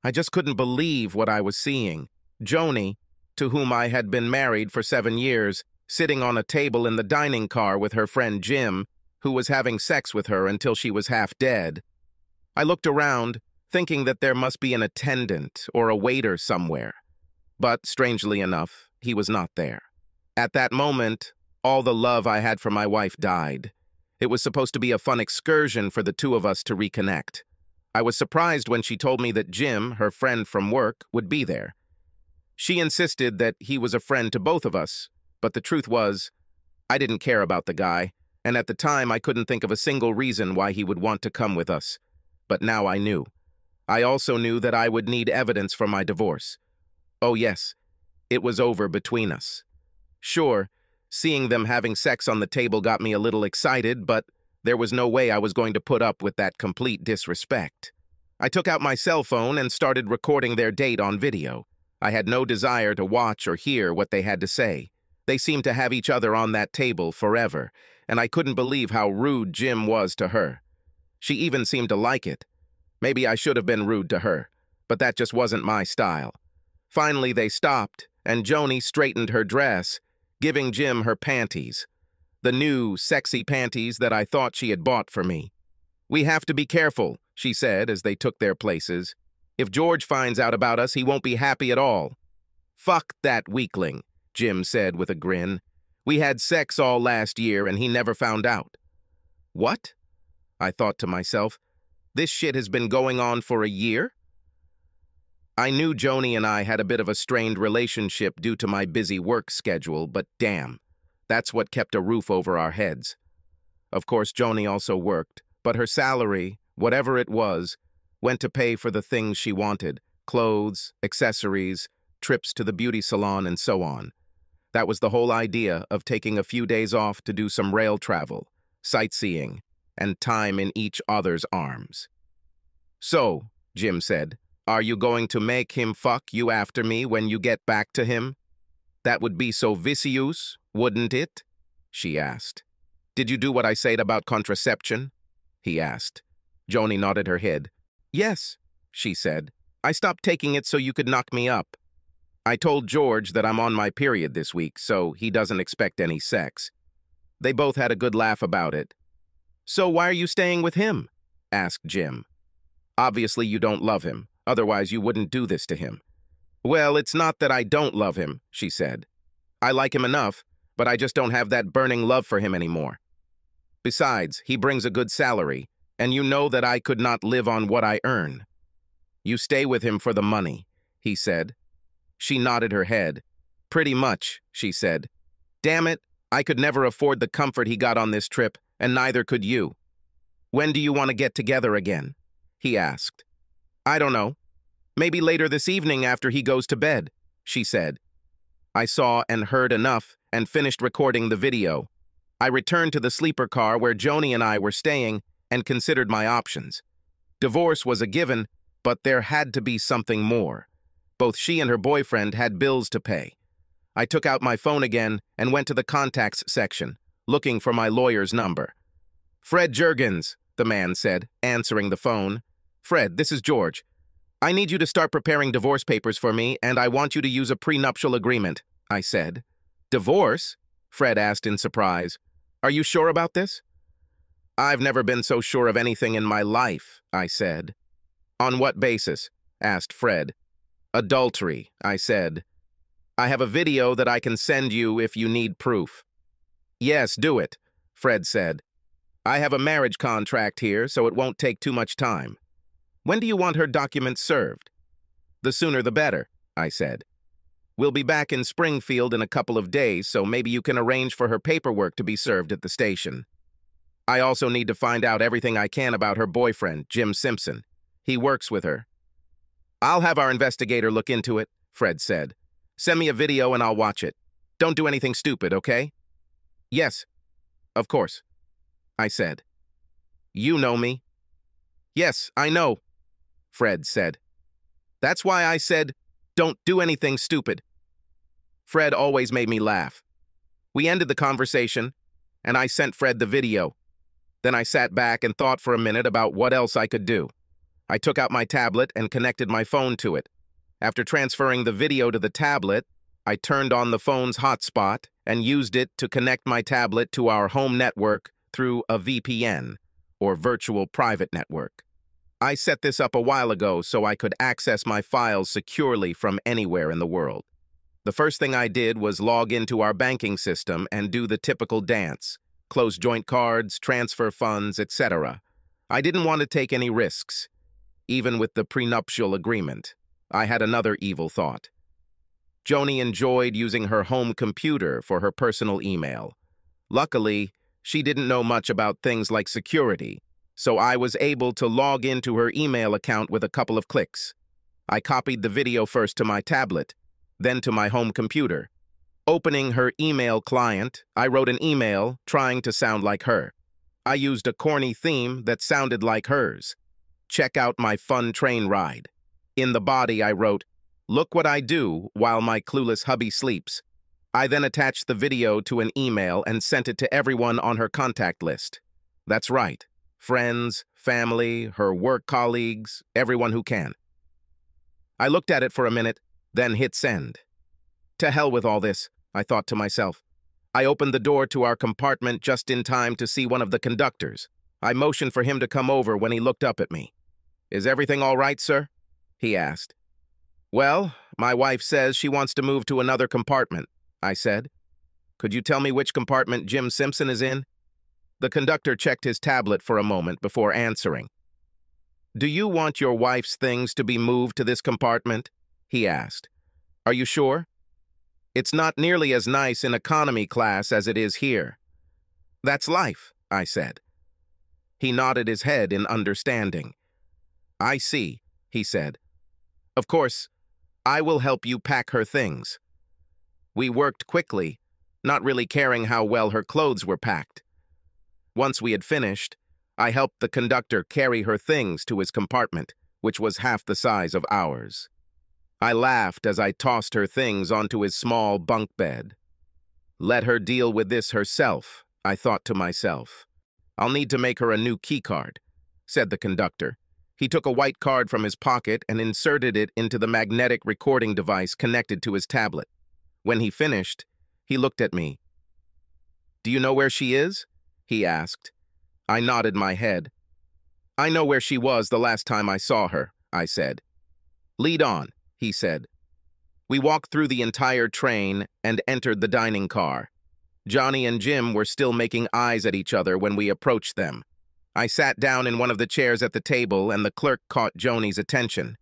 I just couldn't believe what I was seeing. Joni, to whom I had been married for 7 years, sitting on a table in the dining car with her friend Jim, who was having sex with her until she was half dead. I looked around, thinking that there must be an attendant or a waiter somewhere. But, strangely enough, he was not there. At that moment, all the love I had for my wife died. It was supposed to be a fun excursion for the two of us to reconnect. I was surprised when she told me that Jim, her friend from work, would be there. She insisted that he was a friend to both of us, but the truth was, I didn't care about the guy, and at the time I couldn't think of a single reason why he would want to come with us. But now I knew. I also knew that I would need evidence for my divorce. Oh yes, it was over between us. Sure, seeing them having sex on the table got me a little excited, but there was no way I was going to put up with that complete disrespect. I took out my cell phone and started recording their date on video. I had no desire to watch or hear what they had to say. They seemed to have each other on that table forever, and I couldn't believe how rude Jim was to her. She even seemed to like it. Maybe I should have been rude to her, but that just wasn't my style. Finally, they stopped, and Joni straightened her dress, giving Jim her panties. The new, sexy panties that I thought she had bought for me. "We have to be careful," she said as they took their places. "If George finds out about us, he won't be happy at all." "Fuck that weakling," Jim said with a grin. "We had sex all last year and he never found out." What? I thought to myself. This shit has been going on for a year? I knew Joni and I had a bit of a strained relationship due to my busy work schedule, but damn, that's what kept a roof over our heads. Of course, Joni also worked, but her salary, whatever it was, went to pay for the things she wanted: clothes, accessories, trips to the beauty salon, and so on. That was the whole idea of taking a few days off to do some rail travel, sightseeing, and time in each other's arms. "So," Jim said, "are you going to make him fuck you after me when you get back to him?" "That would be so vicious, wouldn't it?" she asked. "Did you do what I said about contraception?" he asked. Joni nodded her head. "Yes," she said. "I stopped taking it so you could knock me up. I told George that I'm on my period this week, so he doesn't expect any sex." They both had a good laugh about it. "So why are you staying with him?" asked Jim. "Obviously you don't love him, otherwise you wouldn't do this to him." "Well, it's not that I don't love him," she said. "I like him enough, but I just don't have that burning love for him anymore. Besides, he brings a good salary, and you know that I could not live on what I earn." "You stay with him for the money," he said. She nodded her head. "Pretty much," she said. "Damn it, I could never afford the comfort he got on this trip, and neither could you." "When do you want to get together again?" he asked. "I don't know. Maybe later this evening after he goes to bed," she said. I saw and heard enough and finished recording the video. I returned to the sleeper car where Joni and I were staying and considered my options. Divorce was a given, but there had to be something more. Both she and her boyfriend had bills to pay. I took out my phone again and went to the contacts section, looking for my lawyer's number. "Fred Jurgens," the man said, answering the phone. "Fred, this is George. I need you to start preparing divorce papers for me, and I want you to use a prenuptial agreement," I said. "Divorce?" Fred asked in surprise. "Are you sure about this?" "I've never been so sure of anything in my life," I said. "On what basis?" asked Fred. "Adultery," I said. "I have a video that I can send you if you need proof." "Yes, do it," Fred said. "I have a marriage contract here, so it won't take too much time. When do you want her documents served?" "The sooner the better," I said. "We'll be back in Springfield in a couple of days, so maybe you can arrange for her paperwork to be served at the station. I also need to find out everything I can about her boyfriend, Jim Simpson. He works with her." "I'll have our investigator look into it," Fred said. "Send me a video and I'll watch it. Don't do anything stupid, okay?" "Yes, of course," I said. "You know me." "Yes, I know," Fred said. "That's why I said, don't do anything stupid." Fred always made me laugh. We ended the conversation, and I sent Fred the video. Then I sat back and thought for a minute about what else I could do. I took out my tablet and connected my phone to it. After transferring the video to the tablet, I turned on the phone's hotspot and used it to connect my tablet to our home network through a VPN, or virtual private network. I set this up a while ago so I could access my files securely from anywhere in the world. The first thing I did was log into our banking system and do the typical dance, close joint cards, transfer funds, etc. I didn't want to take any risks. Even with the prenuptial agreement, I had another evil thought. Joni enjoyed using her home computer for her personal email. Luckily, she didn't know much about things like security, so I was able to log into her email account with a couple of clicks. I copied the video first to my tablet, then to my home computer. Opening her email client, I wrote an email trying to sound like her. I used a corny theme that sounded like hers. Check out my fun train ride. In the body, I wrote, "Look what I do while my clueless hubby sleeps." I then attached the video to an email and sent it to everyone on her contact list. That's right. Friends, family, her work colleagues, everyone who can. I looked at it for a minute, then hit send. To hell with all this, I thought to myself. I opened the door to our compartment just in time to see one of the conductors. I motioned for him to come over when he looked up at me. "Is everything all right, sir?" he asked. "Well, my wife says she wants to move to another compartment," I said. "Could you tell me which compartment Jim Simpson is in?" The conductor checked his tablet for a moment before answering. "Do you want your wife's things to be moved to this compartment?" he asked. "Are you sure? It's not nearly as nice in economy class as it is here." "That's life," I said. He nodded his head in understanding. "I see," he said. "Of course, I will help you pack her things." We worked quickly, not really caring how well her clothes were packed. Once we had finished, I helped the conductor carry her things to his compartment, which was half the size of ours. I laughed as I tossed her things onto his small bunk bed. Let her deal with this herself, I thought to myself. "I'll need to make her a new keycard," said the conductor. He took a white card from his pocket and inserted it into the magnetic recording device connected to his tablet. When he finished, he looked at me. "Do you know where she is?" he asked. I nodded my head. "I know where she was the last time I saw her," I said. "Lead on," he said. We walked through the entire train and entered the dining car. Johnny and Jim were still making eyes at each other when we approached them. I sat down in one of the chairs at the table and the clerk caught Joni's attention.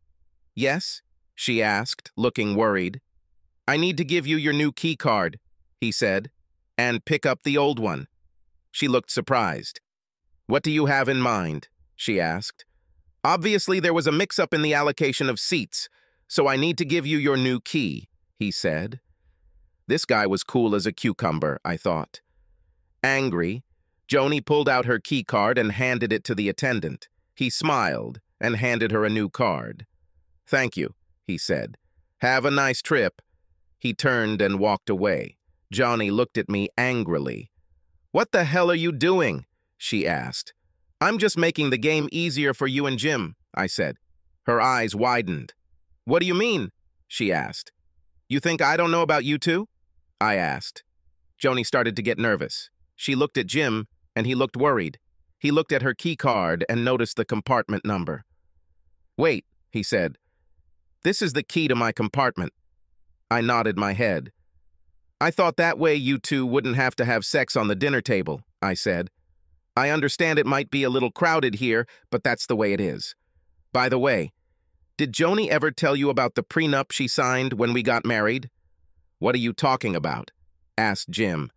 "Yes?" she asked, looking worried. "I need to give you your new key card," he said, "and pick up the old one." She looked surprised. "What do you have in mind?" she asked. "Obviously there was a mix-up in the allocation of seats, so I need to give you your new key," he said. This guy was cool as a cucumber, I thought. Angry, Joni pulled out her key card and handed it to the attendant. He smiled and handed her a new card. "Thank you," he said. "Have a nice trip." He turned and walked away. Joni looked at me angrily. "What the hell are you doing?" she asked. "I'm just making the game easier for you and Jim," I said. Her eyes widened. "What do you mean?" she asked. "You think I don't know about you two?" I asked. Joni started to get nervous. She looked at Jim, and he looked worried. He looked at her key card and noticed the compartment number. "Wait," he said. "This is the key to my compartment." I nodded my head. "I thought that way you two wouldn't have to have sex on the dinner table," I said. "I understand it might be a little crowded here, but that's the way it is. By the way, did Joni ever tell you about the prenup she signed when we got married?" "What are you talking about?" asked Jim.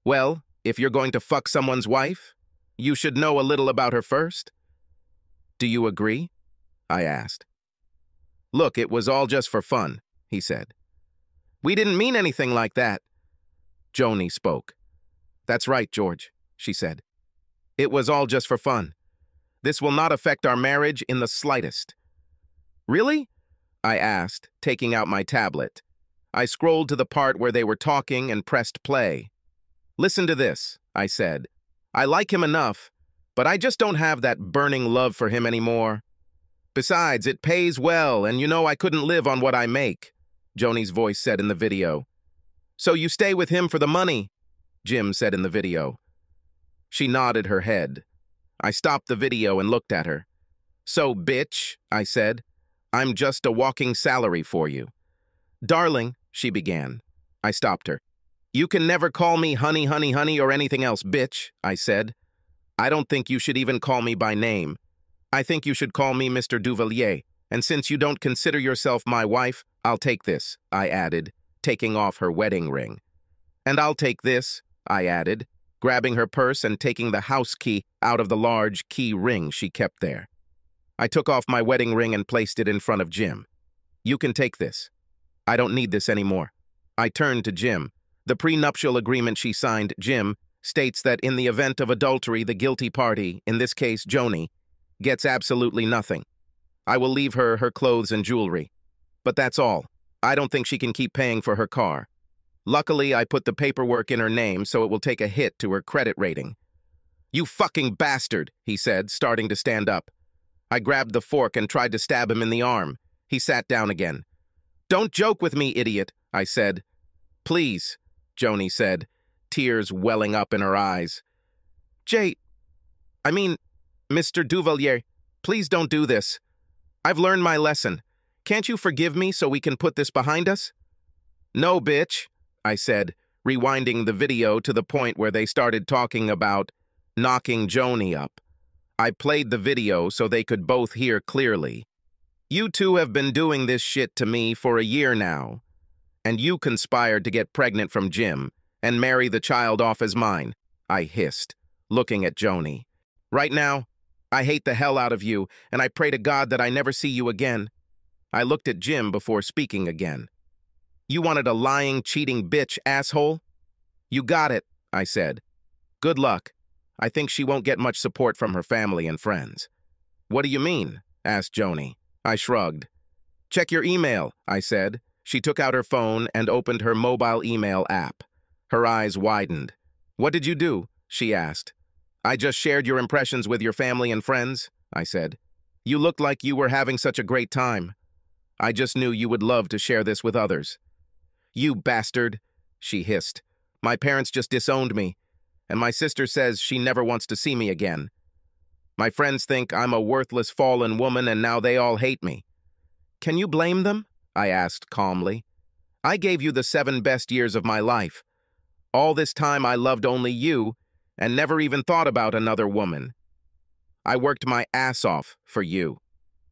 "Well, if you're going to fuck someone's wife, you should know a little about her first." "Do you agree?" I asked. "Look, it was all just for fun," he said. "We didn't mean anything like that." Joni spoke. "That's right, George," she said. "It was all just for fun. This will not affect our marriage in the slightest." "Really?" I asked, taking out my tablet. I scrolled to the part where they were talking and pressed play. "Listen to this," I said. "I like him enough, but I just don't have that burning love for him anymore." Besides, it pays well, and you know I couldn't live on what I make, Joni's voice said in the video. So you stay with him for the money, Jim said in the video. She nodded her head. I stopped the video and looked at her. So, bitch, I said, I'm just a walking salary for you. Darling, she began. I stopped her. You can never call me honey, honey, honey, or anything else, bitch, I said. I don't think you should even call me by name. I think you should call me Mr. Duvalier, and since you don't consider yourself my wife, I'll take this, I added, taking off her wedding ring. And I'll take this, I added, grabbing her purse and taking the house key out of the large key ring she kept there. I took off my wedding ring and placed it in front of Jim. You can take this. I don't need this anymore. I turned to Jim. The prenuptial agreement she signed, Jim, states that in the event of adultery, the guilty party, in this case Joni, gets absolutely nothing. I will leave her her clothes and jewelry. But that's all. I don't think she can keep paying for her car. Luckily, I put the paperwork in her name so it will take a hit to her credit rating. You fucking bastard, he said, starting to stand up. I grabbed the fork and tried to stab him in the arm. He sat down again. Don't joke with me, idiot, I said. Please, Joni said, tears welling up in her eyes. Mr. Duvalier, please don't do this. I've learned my lesson. Can't you forgive me so we can put this behind us? No, bitch, I said, rewinding the video to the point where they started talking about knocking Joni up. I played the video so they could both hear clearly. You two have been doing this shit to me for a year now, and you conspired to get pregnant from Jim and marry the child off as mine, I hissed, looking at Joni. Right now, I hate the hell out of you, and I pray to God that I never see you again. I looked at Jim before speaking again. You wanted a lying, cheating bitch, asshole? You got it, I said. Good luck. I think she won't get much support from her family and friends. What do you mean? Asked Joni. I shrugged. Check your email, I said. She took out her phone and opened her mobile email app. Her eyes widened. What did you do? She asked. I just shared your impressions with your family and friends, I said. You looked like you were having such a great time. I just knew you would love to share this with others. You bastard, she hissed. My parents just disowned me, and my sister says she never wants to see me again. My friends think I'm a worthless fallen woman and now they all hate me. Can you blame them? I asked calmly. I gave you the 7 best years of my life. All this time I loved only you and never even thought about another woman. I worked my ass off for you.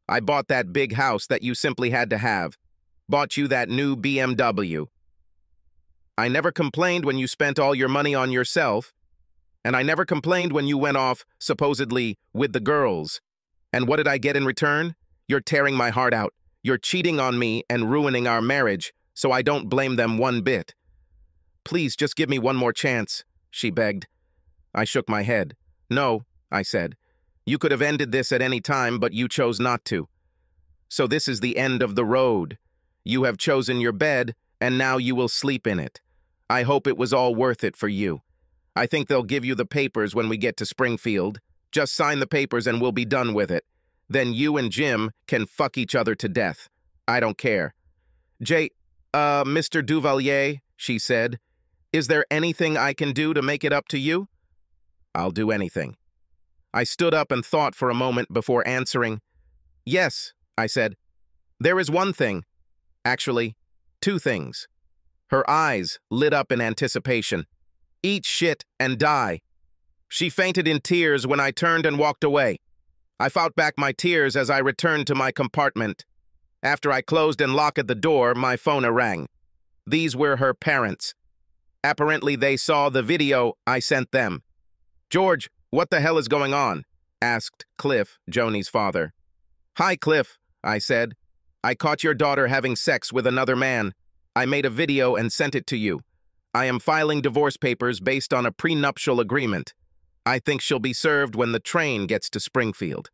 I bought that big house that you simply had to have. Bought you that new BMW. I never complained when you spent all your money on yourself. And I never complained when you went off, supposedly, with the girls. And what did I get in return? You're tearing my heart out. You're cheating on me and ruining our marriage, so I don't blame them one bit. Please, just give me one more chance, she begged. I shook my head. No, I said. You could have ended this at any time, but you chose not to. So this is the end of the road. You have chosen your bed, and now you will sleep in it. I hope it was all worth it for you. I think they'll give you the papers when we get to Springfield. Just sign the papers and we'll be done with it. Then you and Jim can fuck each other to death. I don't care. Mr. Duvalier, she said, is there anything I can do to make it up to you? I'll do anything. I stood up and thought for a moment before answering. Yes, I said. There is one thing. Actually, 2 things. Her eyes lit up in anticipation. Eat shit and die. She fainted in tears when I turned and walked away. I fought back my tears as I returned to my compartment. After I closed and locked the door, my phone rang. These were her parents. Apparently they saw the video I sent them. George, what the hell is going on? Asked Cliff, Joni's father. Hi, Cliff, I said. I caught your daughter having sex with another man. I made a video and sent it to you. I am filing divorce papers based on a prenuptial agreement. I think she'll be served when the train gets to Springfield.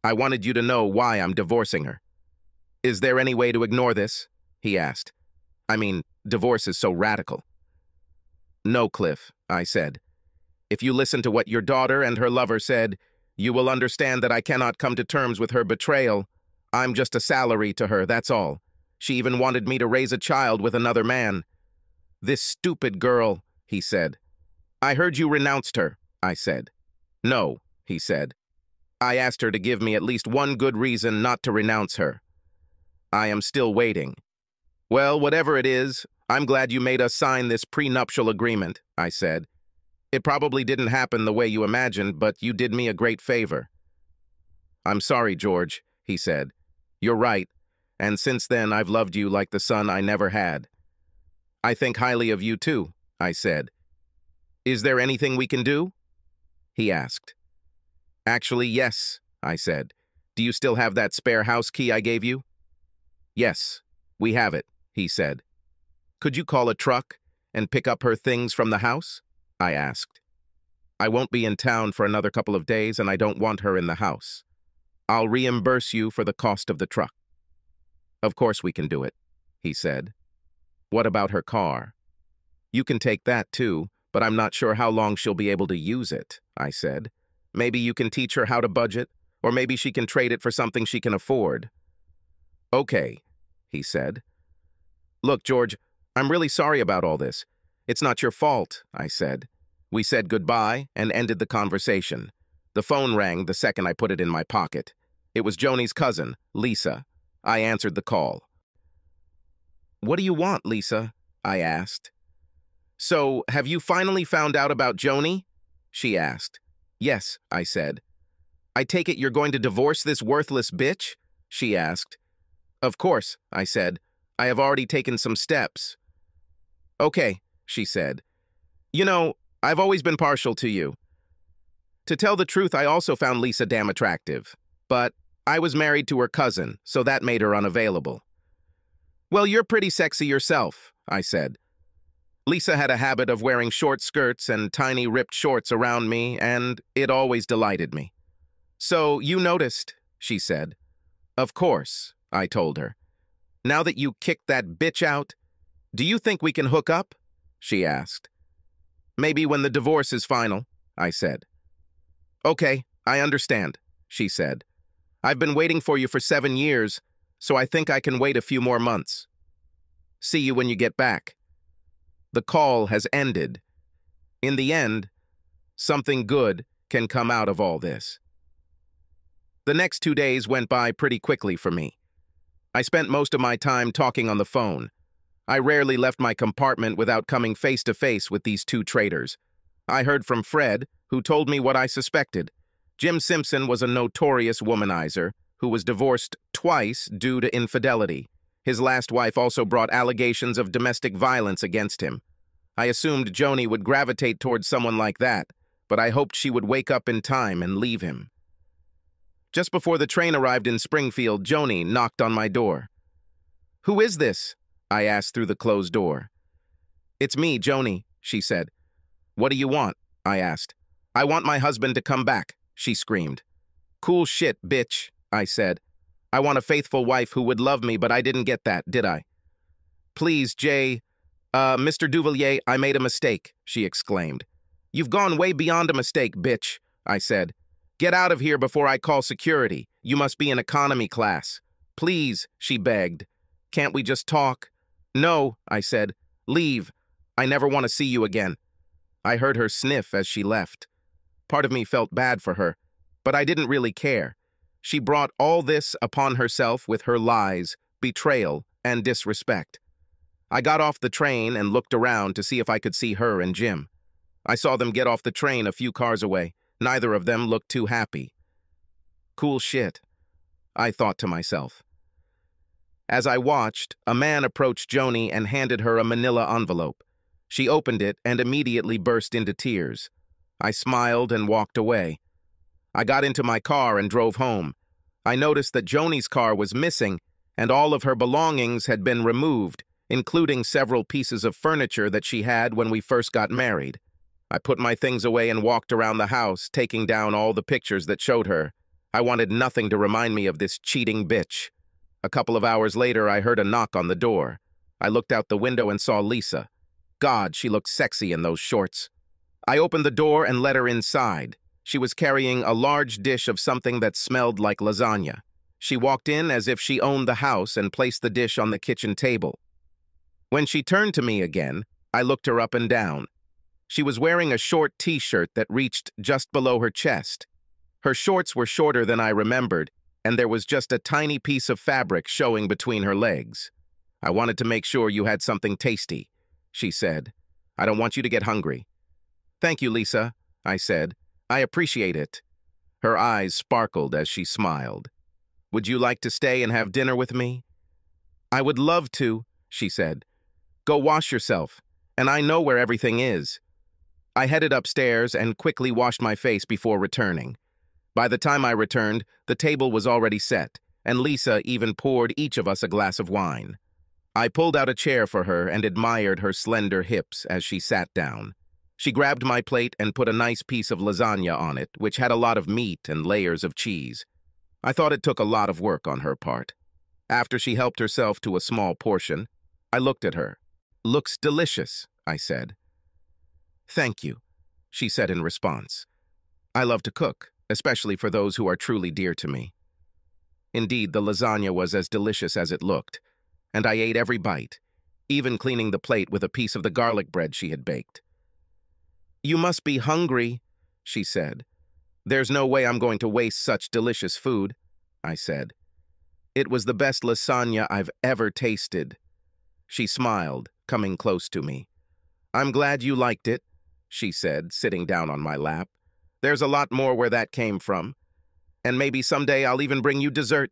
I wanted you to know why I'm divorcing her. Is there any way to ignore this? He asked. I mean, divorce is so radical. No, Cliff, I said. If you listen to what your daughter and her lover said, you will understand that I cannot come to terms with her betrayal. I'm just a salary to her, that's all. She even wanted me to raise a child with another man. This stupid girl, he said. I heard you renounced her, I said. No, he said. I asked her to give me at least one good reason not to renounce her. I am still waiting. Well, whatever it is, I'm glad you made us sign this prenuptial agreement, I said. It probably didn't happen the way you imagined, but you did me a great favor. I'm sorry, George, he said. You're right, and since then I've loved you like the son I never had. I think highly of you too, I said. Is there anything we can do? He asked. Actually, yes, I said. Do you still have that spare house key I gave you? Yes, we have it, he said. Could you call a truck and pick up her things from the house? I asked. I won't be in town for another couple of days and I don't want her in the house. I'll reimburse you for the cost of the truck. Of course we can do it, he said. What about her car? You can take that too, but I'm not sure how long she'll be able to use it, I said. Maybe you can teach her how to budget, or maybe she can trade it for something she can afford. Okay, he said. Look, George, I'm really sorry about all this. It's not your fault, I said. We said goodbye and ended the conversation. The phone rang the second I put it in my pocket. It was Joni's cousin, Lisa. I answered the call. What do you want, Lisa? I asked. So, have you finally found out about Joni? She asked. Yes, I said. I take it you're going to divorce this worthless bitch? She asked. Of course, I said. I have already taken some steps. Okay, she said. You know, I've always been partial to you. To tell the truth, I also found Lisa damn attractive. But I was married to her cousin, so that made her unavailable. Well, you're pretty sexy yourself, I said. Lisa had a habit of wearing short skirts and tiny ripped shorts around me, and it always delighted me. So you noticed, she said. Of course, I told her. Now that you kicked that bitch out, do you think we can hook up? She asked. Maybe when the divorce is final, I said. Okay, I understand, she said. I've been waiting for you for 7 years, so I think I can wait a few more months. See you when you get back. The call has ended. In the end, something good can come out of all this. The next 2 days went by pretty quickly for me. I spent most of my time talking on the phone. I rarely left my compartment without coming face to face with these two traitors. I heard from Fred, who told me what I suspected. Jim Simpson was a notorious womanizer who was divorced twice due to infidelity. His last wife also brought allegations of domestic violence against him. I assumed Joni would gravitate towards someone like that, but I hoped she would wake up in time and leave him. Just before the train arrived in Springfield, Joni knocked on my door. Who is this? I asked through the closed door. It's me, Joni, she said. What do you want? I asked. I want my husband to come back, she screamed. Cool shit, bitch, I said. I want a faithful wife who would love me, but I didn't get that, did I? Please, Jay. Mr. Duvalier, I made a mistake, she exclaimed. You've gone way beyond a mistake, bitch, I said. Get out of here before I call security. You must be in economy class. Please, she begged. Can't we just talk? No, I said. Leave. I never want to see you again. I heard her sniff as she left. Part of me felt bad for her, but I didn't really care. She brought all this upon herself with her lies, betrayal, and disrespect. I got off the train and looked around to see if I could see her and Jim. I saw them get off the train a few cars away. Neither of them looked too happy. Cool shit, I thought to myself. As I watched, a man approached Joni and handed her a manila envelope. She opened it and immediately burst into tears. I smiled and walked away. I got into my car and drove home. I noticed that Joni's car was missing and all of her belongings had been removed, including several pieces of furniture that she had when we first got married. I put my things away and walked around the house, taking down all the pictures that showed her. I wanted nothing to remind me of this cheating bitch. A couple of hours later, I heard a knock on the door. I looked out the window and saw Lisa. God, she looked sexy in those shorts. I opened the door and let her inside. She was carrying a large dish of something that smelled like lasagna. She walked in as if she owned the house and placed the dish on the kitchen table. When she turned to me again, I looked her up and down. She was wearing a short t-shirt that reached just below her chest. Her shorts were shorter than I remembered, and there was just a tiny piece of fabric showing between her legs. "I wanted to make sure you had something tasty," she said. "I don't want you to get hungry." "Thank you, Lisa," I said. "I appreciate it." Her eyes sparkled as she smiled. "Would you like to stay and have dinner with me?" "I would love to," she said. "Go wash yourself, and I know where everything is." I headed upstairs and quickly washed my face before returning. By the time I returned, the table was already set, and Lisa even poured each of us a glass of wine. I pulled out a chair for her and admired her slender hips as she sat down. She grabbed my plate and put a nice piece of lasagna on it, which had a lot of meat and layers of cheese. I thought it took a lot of work on her part. After she helped herself to a small portion, I looked at her. "Looks delicious," I said. "Thank you," she said in response. "I love to cook, especially for those who are truly dear to me." Indeed, the lasagna was as delicious as it looked, and I ate every bite, even cleaning the plate with a piece of the garlic bread she had baked. "You must be hungry," she said. "There's no way I'm going to waste such delicious food," I said. "It was the best lasagna I've ever tasted." She smiled, coming close to me. "I'm glad you liked it," she said, sitting down on my lap. "There's a lot more where that came from. And maybe someday I'll even bring you dessert,"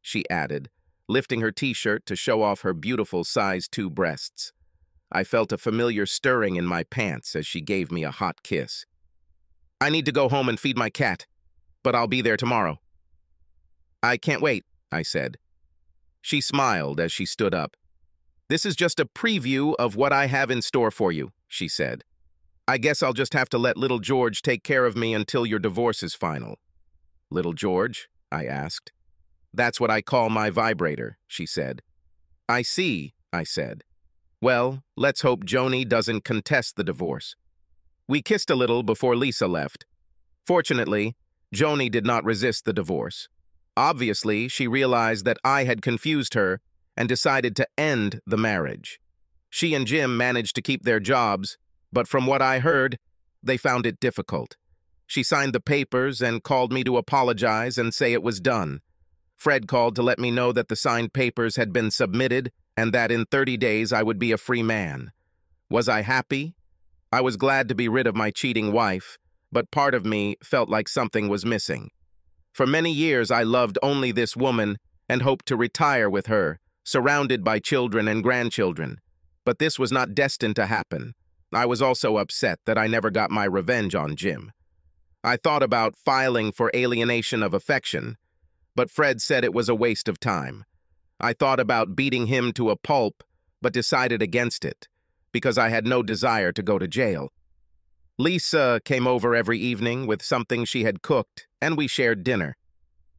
she added, lifting her t-shirt to show off her beautiful size 2 breasts. I felt a familiar stirring in my pants as she gave me a hot kiss. "I need to go home and feed my cat, but I'll be there tomorrow." "I can't wait," I said. She smiled as she stood up. "This is just a preview of what I have in store for you," she said. "I guess I'll just have to let little George take care of me until your divorce is final." "Little George?" I asked. "That's what I call my vibrator," she said. "I see," I said. "Well, let's hope Joni doesn't contest the divorce." We kissed a little before Lisa left. Fortunately, Joni did not resist the divorce. Obviously, she realized that I had confused her and decided to end the marriage. She and Jim managed to keep their jobs, but from what I heard, they found it difficult. She signed the papers and called me to apologize and say it was done. Fred called to let me know that the signed papers had been submitted and that in 30 days I would be a free man. Was I happy? I was glad to be rid of my cheating wife, but part of me felt like something was missing. For many years I loved only this woman and hoped to retire with her, surrounded by children and grandchildren. But this was not destined to happen. I was also upset that I never got my revenge on Jim. I thought about filing for alienation of affection, but Fred said it was a waste of time. I thought about beating him to a pulp, but decided against it, because I had no desire to go to jail. Lisa came over every evening with something she had cooked, and we shared dinner.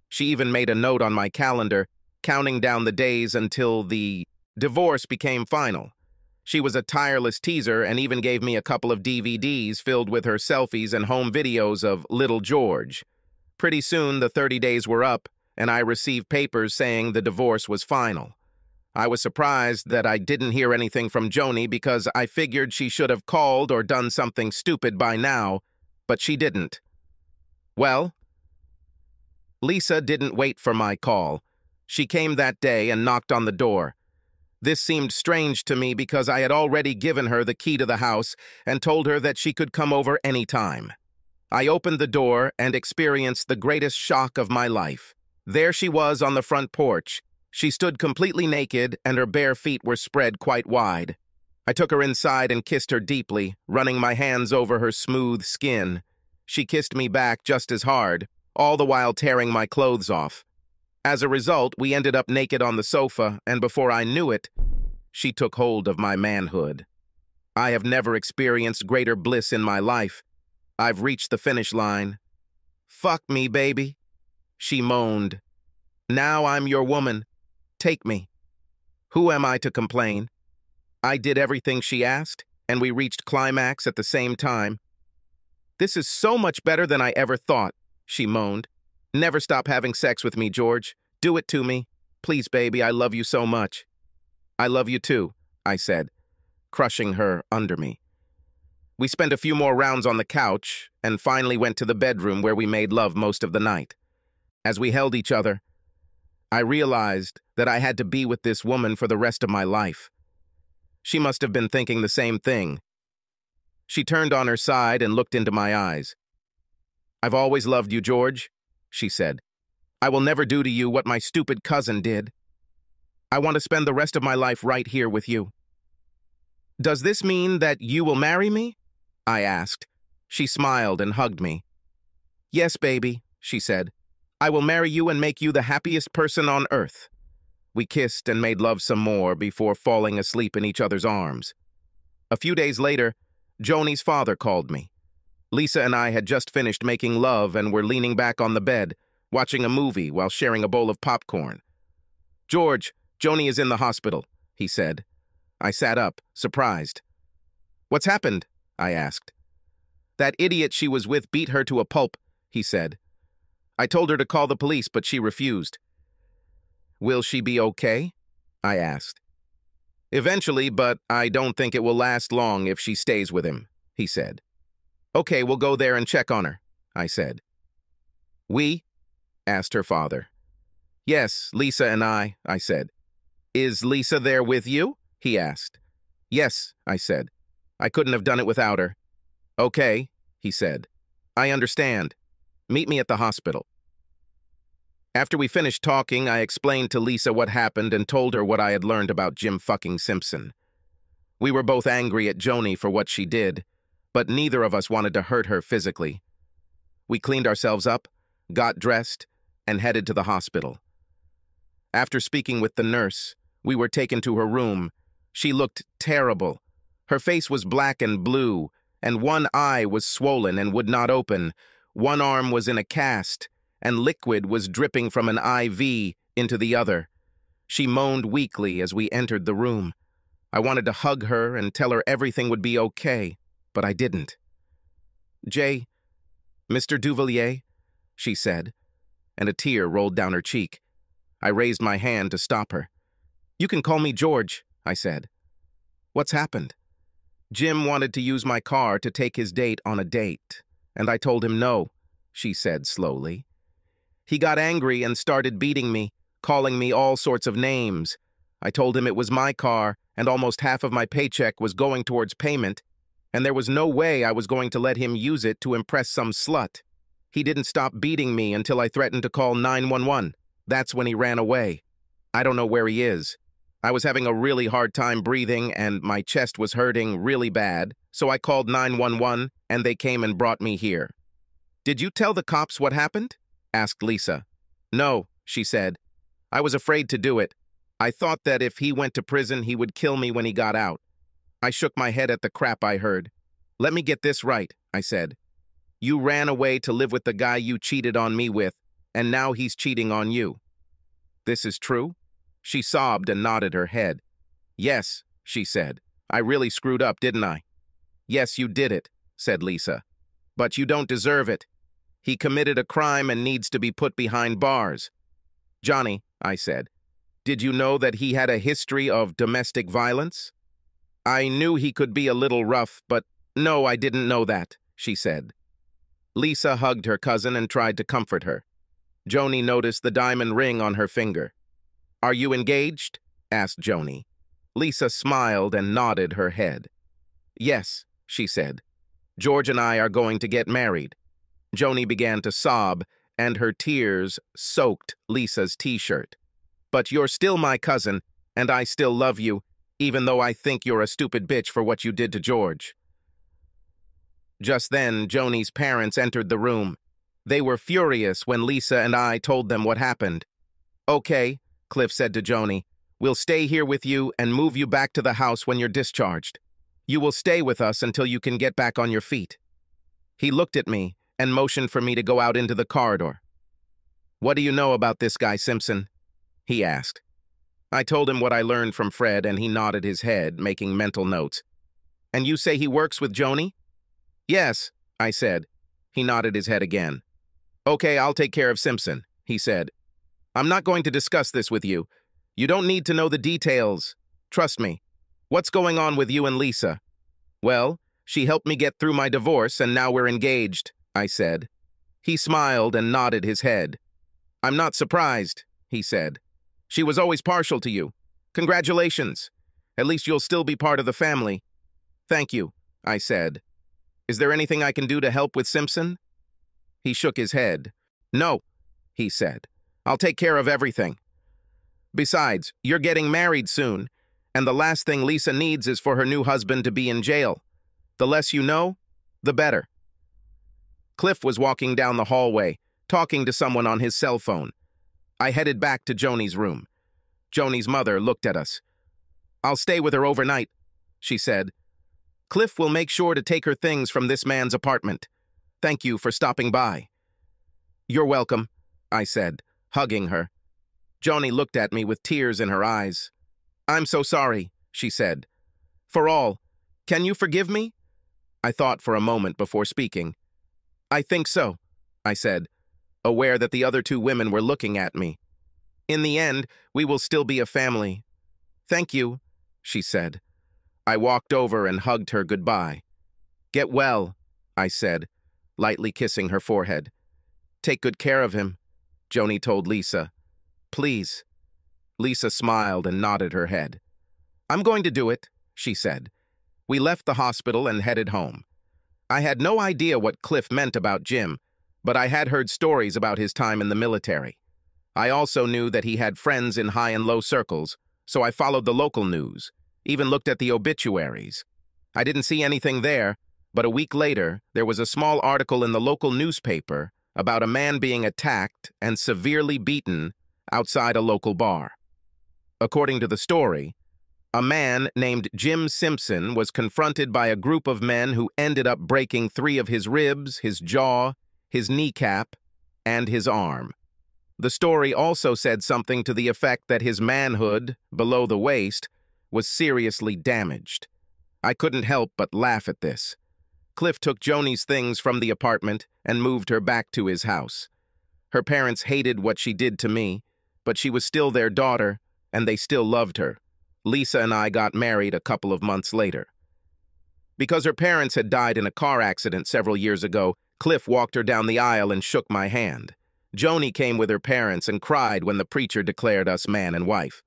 She even made a note on my calendar, counting down the days until the divorce became final. She was a tireless teaser and even gave me a couple of DVDs filled with her selfies and home videos of little George. Pretty soon, the 30 days were up, and I received papers saying the divorce was final. I was surprised that I didn't hear anything from Joni because I figured she should have called or done something stupid by now, but she didn't. Well, Lisa didn't wait for my call. She came that day and knocked on the door. This seemed strange to me because I had already given her the key to the house and told her that she could come over any time. I opened the door and experienced the greatest shock of my life. There she was on the front porch. She stood completely naked and her bare feet were spread quite wide. I took her inside and kissed her deeply, running my hands over her smooth skin. She kissed me back just as hard, all the while tearing my clothes off. As a result, we ended up naked on the sofa, and before I knew it, she took hold of my manhood. I have never experienced greater bliss in my life. I've reached the finish line. "Fuck me, baby," she moaned. "Now I'm your woman. Take me." Who am I to complain? I did everything she asked, and we reached climax at the same time. "This is so much better than I ever thought," she moaned. "Never stop having sex with me, George. Do Do it to me. Please, baby, I love you so much. I love you too, I said, crushing her under me. We spent a few more rounds on the couch and finally went to the bedroom where we made love most of the night. As we held each other, I realized that I had to be with this woman for the rest of my life. She must have been thinking the same thing. She turned on her side and looked into my eyes. I've always loved you, George, she said. I will never do to you what my stupid cousin did. I want to spend the rest of my life right here with you. Does this mean that you will marry me? I asked. She smiled and hugged me. Yes, baby, she said. I will marry you and make you the happiest person on earth. We kissed and made love some more before falling asleep in each other's arms. A few days later, Joni's father called me. Lisa and I had just finished making love and were leaning back on the bed, watching a movie while sharing a bowl of popcorn. George, Joni is in the hospital, he said. I sat up, surprised. What's happened? I asked. That idiot she was with beat her to a pulp, he said. I told her to call the police, but she refused. Will she be okay? I asked. Eventually, but I don't think it will last long if she stays with him, he said. Okay, we'll go there and check on her, I said. We? Asked her father. Yes, Lisa and I said. Is Lisa there with you? He asked. Yes, I said. I couldn't have done it without her. Okay, he said. I understand. Meet me at the hospital. After we finished talking, I explained to Lisa what happened and told her what I had learned about Jim fucking Simpson. We were both angry at Joni for what she did, but neither of us wanted to hurt her physically. We cleaned ourselves up, got dressed, and headed to the hospital. After speaking with the nurse, we were taken to her room. She looked terrible. Her face was black and blue, and one eye was swollen and would not open. One arm was in a cast, and liquid was dripping from an IV into the other. She moaned weakly as we entered the room. I wanted to hug her and tell her everything would be okay, but I didn't. Mr. Duvalier, she said, and a tear rolled down her cheek. I raised my hand to stop her. You can call me George, I said. What's happened? Jim wanted to use my car to take his date on a date, and I told him no, she said slowly. He got angry and started beating me, calling me all sorts of names. I told him it was my car, and almost half of my paycheck was going towards payment, and there was no way I was going to let him use it to impress some slut. He didn't stop beating me until I threatened to call 911. That's when he ran away. I don't know where he is. I was having a really hard time breathing, and my chest was hurting really bad, so I called 911, and they came and brought me here. Did you tell the cops what happened? Asked Lisa. No, she said. I was afraid to do it. I thought that if he went to prison, he would kill me when he got out. I shook my head at the crap I heard. Let me get this right, I said. You ran away to live with the guy you cheated on me with, and now he's cheating on you. This is true? She sobbed and nodded her head. Yes, she said. I really screwed up, didn't I? Yes, you did it, said Lisa. But you don't deserve it. He committed a crime and needs to be put behind bars. Johnny, I said, did you know that he had a history of domestic violence? I knew he could be a little rough, but no, I didn't know that, she said. Lisa hugged her cousin and tried to comfort her. Joni noticed the diamond ring on her finger. Are you engaged? Asked Joni. Lisa smiled and nodded her head. Yes, she said. George and I are going to get married. Joni began to sob, and her tears soaked Lisa's t-shirt. But you're still my cousin, and I still love you, even though I think you're a stupid bitch for what you did to George. Just then, Joni's parents entered the room. They were furious when Lisa and I told them what happened. Okay, Cliff said to Joni, we'll stay here with you and move you back to the house when you're discharged. You will stay with us until you can get back on your feet. He looked at me and motioned for me to go out into the corridor. What do you know about this guy, Simpson? He asked. I told him what I learned from Fred, and he nodded his head, making mental notes. And you say he works with Joni? Yes, I said. He nodded his head again. Okay, I'll take care of Simpson, he said. I'm not going to discuss this with you. You don't need to know the details. Trust me. What's going on with you and Lisa? Well, she helped me get through my divorce, and now we're engaged, I said. He smiled and nodded his head. I'm not surprised, he said. She was always partial to you. Congratulations. At least you'll still be part of the family. Thank you, I said. Is there anything I can do to help with Simpson? He shook his head. No, he said. I'll take care of everything. Besides, you're getting married soon, and the last thing Lisa needs is for her new husband to be in jail. The less you know, the better. Cliff was walking down the hallway, talking to someone on his cell phone. I headed back to Joni's room. Joni's mother looked at us. I'll stay with her overnight, she said. Cliff will make sure to take her things from this man's apartment. Thank you for stopping by. You're welcome, I said, hugging her. Joni looked at me with tears in her eyes. I'm so sorry, she said. For all. Can you forgive me? I thought for a moment before speaking. I think so, I said, aware that the other two women were looking at me. In the end, we will still be a family. Thank you, she said. I walked over and hugged her goodbye. Get well, I said, lightly kissing her forehead. Take good care of him, Joni told Lisa. Please. Lisa smiled and nodded her head. I'm going to do it, she said. We left the hospital and headed home. I had no idea what Cliff meant about Jim, but I had heard stories about his time in the military. I also knew that he had friends in high and low circles, so I followed the local news, even looked at the obituaries. I didn't see anything there, but a week later, there was a small article in the local newspaper about a man being attacked and severely beaten outside a local bar. According to the story, a man named Jim Simpson was confronted by a group of men who ended up breaking 3 of his ribs, his jaw, his kneecap, and his arm. The story also said something to the effect that his manhood, below the waist, was seriously damaged. I couldn't help but laugh at this. Cliff took Joni's things from the apartment and moved her back to his house. Her parents hated what she did to me, but she was still their daughter, and they still loved her. Lisa and I got married a couple of months later. Because her parents had died in a car accident several years ago, Cliff walked her down the aisle and shook my hand. Joni came with her parents and cried when the preacher declared us man and wife.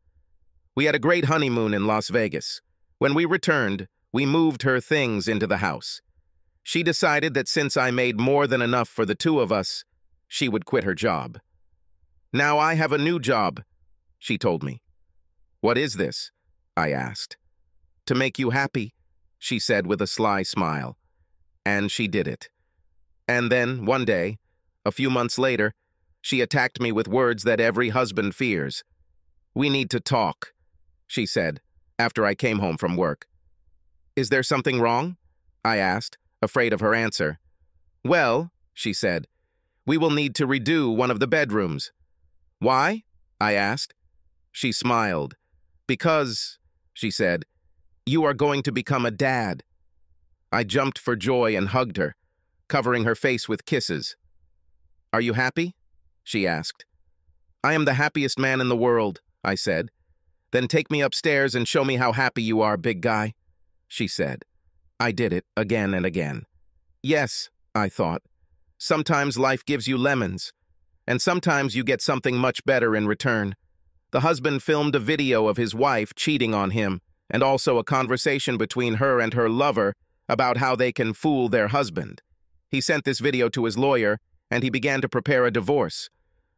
We had a great honeymoon in Las Vegas. When we returned, we moved her things into the house. She decided that since I made more than enough for the two of us, she would quit her job. Now I have a new job, she told me. What is this? I asked. To make you happy, she said with a sly smile. And she did it. And then, one day, a few months later, she attacked me with words that every husband fears. We need to talk, she said, after I came home from work. Is there something wrong? I asked, afraid of her answer. Well, she said, we will need to redo one of the bedrooms. Why? I asked. She smiled. Because, she said, you are going to become a dad. I jumped for joy and hugged her, covering her face with kisses. Are you happy? She asked. I am the happiest man in the world, I said. Then take me upstairs and show me how happy you are, big guy, she said. I did it again and again. Yes, I thought. Sometimes life gives you lemons, and sometimes you get something much better in return. The husband filmed a video of his wife cheating on him, and also a conversation between her and her lover about how they can fool their husband. He sent this video to his lawyer, and he began to prepare a divorce.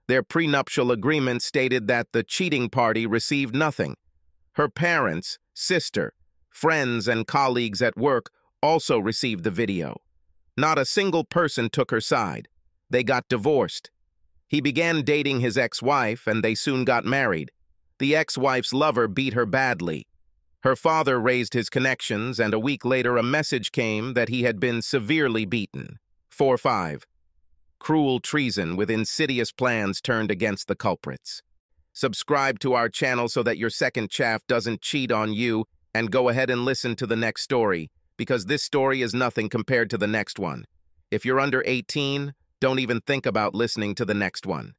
Their prenuptial agreement stated that the cheating party received nothing. Her parents, sister, friends, and colleagues at work also received the video. Not a single person took her side. They got divorced. He began dating his ex-wife, and they soon got married. The ex-wife's lover beat her badly. Her father raised his connections, and a week later a message came that he had been severely beaten. 4-5. Cruel treason with insidious plans turned against the culprits. Subscribe to our channel so that your second chaff doesn't cheat on you, and go ahead and listen to the next story, because this story is nothing compared to the next one. If you're under 18, don't even think about listening to the next one.